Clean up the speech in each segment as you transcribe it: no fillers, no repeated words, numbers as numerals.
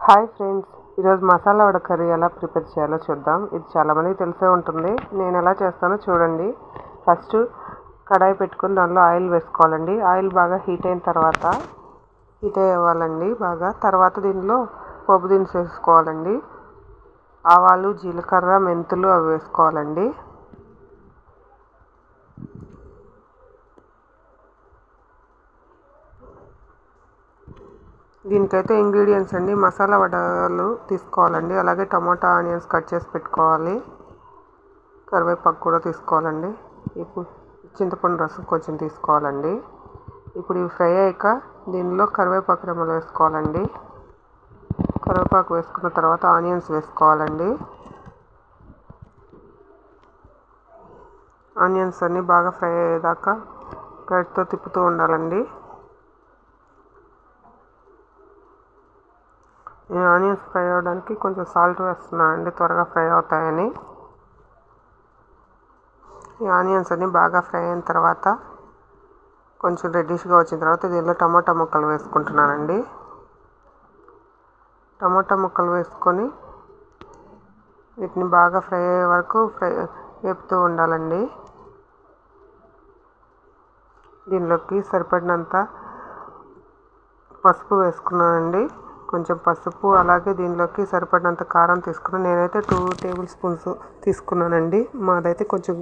Hi friends, ఈరోజు masala vada curry ఎలా prepare చేయాలో చూద్దాం. ఇది చాలామందికి తెలిసే ఉంటుంది. నేను ఎలా చేస్తానో చూడండి. ఫస్ట్ కడాయి పెట్టుకుని దానిలో ఆయిల్ వేసుకోవాలండి. ఆయిల్ బాగా హీట్ అవ్వాలండి బాగా. తర్వాత దీనిలో పోపు దినుసు వేసుకోవాలండి. ఆవాలు, జీలకర్ర, మెంతులు అవి వేసుకోవాలండి. దీనికైతే ఇంగ్రీడియంట్స్ అండి, మసాలా వడలు తీసుకోవాలండి, అలాగే టమాటా ఆనియన్స్ కట్ చేసి పెట్టుకోవాలి, కరివేపాకు కూడా తీసుకోవాలండి, ఇప్పుడు చింతపండు రసం కొంచెం తీసుకోవాలండి. ఇప్పుడు ఇవి ఫ్రై అయ్యాక దీనిలో కరివేపాకు రెమ్మలు వేసుకోవాలండి. కరివేపాకు వేసుకున్న తర్వాత ఆనియన్స్ వేసుకోవాలండి. ఆనియన్స్ అన్నీ బాగా ఫ్రై అయ్యేదాకా గరిటెతో తిప్పుతూ ఉండాలండి. నేను ఆనియన్స్ ఫ్రై అవ్వడానికి కొంచెం సాల్ట్ వేస్తున్నాను అండి, త్వరగా ఫ్రై అవుతాయని. ఈ ఆనియన్స్ అన్నీ బాగా ఫ్రై అయిన తర్వాత కొంచెం రెడ్డిష్గా వచ్చిన తర్వాత దీనిలో టమాటా ముక్కలు వేసుకుంటున్నానండి. టమాటా ముక్కలు వేసుకొని వీటిని బాగా ఫ్రై అయ్యే వరకు వేపుతూ ఉండాలండి. దీనిలోకి సరిపడినంత పసుపు వేసుకున్నానండి. కొంచెం పసుపు, అలాగే దీనిలోకి సరిపడినంత కారం తీసుకున్నాను. నేనైతే 2 టేబుల్ స్పూన్స్ తీసుకున్నానండి. మాదైతే కొంచెం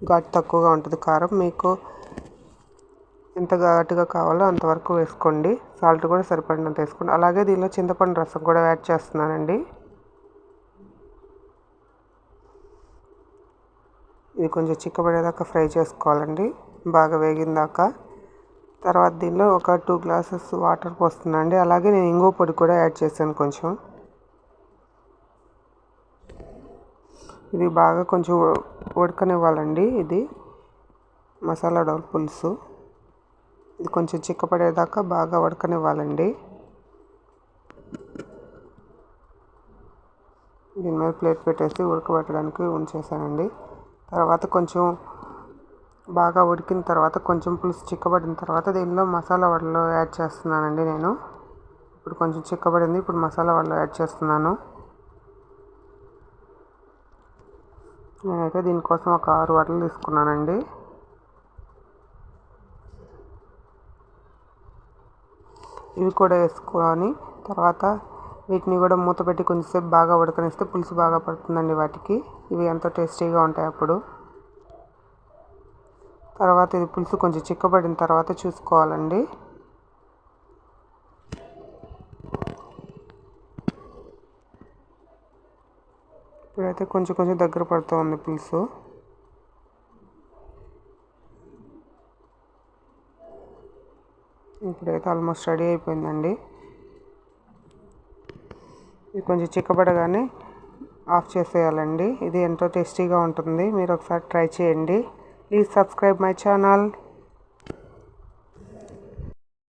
ఘాటు తక్కువగా ఉంటుంది కారం. మీకు ఎంత ఘాటుగా కావాలో అంతవరకు వేసుకోండి. సాల్ట్ కూడా సరిపడినంత వేసుకోండి. అలాగే దీనిలో చింతపండు రసం కూడా యాడ్ చేస్తున్నానండి. ఇది కొంచెం చిక్కబడేదాకా ఫ్రై చేసుకోవాలండి, బాగా వేగిందాకా. తర్వాత దీనిలో ఒక 2 గ్లాసెస్ వాటర్ పోస్తున్నానండి. అలాగే నేను ఇంగువ పొడి కూడా యాడ్ చేశాను కొంచెం. ఇది బాగా కొంచెం ఉడకనివ్వాలండి. ఇది మసాలా వడ పులుసు, ఇది కొంచెం చిక్కపడేదాకా బాగా ఉడకనివ్వాలండి. దీని మీద ప్లేట్ పెట్టేసి ఉడకబెట్టడానికి ఉంచేసానండి. తర్వాత కొంచెం బాగా ఉడికిన తర్వాత కొంచెం పులుసు చిక్కబడిన తర్వాత దీనిలో మసాలా వడలు యాడ్ చేస్తున్నానండి నేను. ఇప్పుడు కొంచెం చిక్కబడింది, ఇప్పుడు మసాలా వడలు యాడ్ చేస్తున్నాను. నేనైతే దీనికోసం ఒక 6 వడలు తీసుకున్నానండి. ఇవి కూడా వేసుకొని తర్వాత వీటిని కూడా మూత పెట్టి కొంచెంసేపు బాగా ఉడకనిస్తే పులుసు బాగా పడుతుందండి వాటికి. ఇవి ఎంతో టేస్టీగా ఉంటాయి అప్పుడు. తర్వాత ఇది పులుసు కొంచెం చిక్కబడిన తర్వాత చూసుకోవాలండి. ఇప్పుడైతే కొంచెం దగ్గర పడుతూ ఉంది పులుసు. ఇప్పుడైతే ఆల్మోస్ట్ రెడీ అయిపోయిందండి. ఇది కొంచెం చిక్కబడగానే ఆఫ్ చేసేయాలండి. ఇది ఎంతో టేస్టీగా ఉంటుంది. మీరు ఒకసారి ట్రై చేయండి. Please subscribe my channel.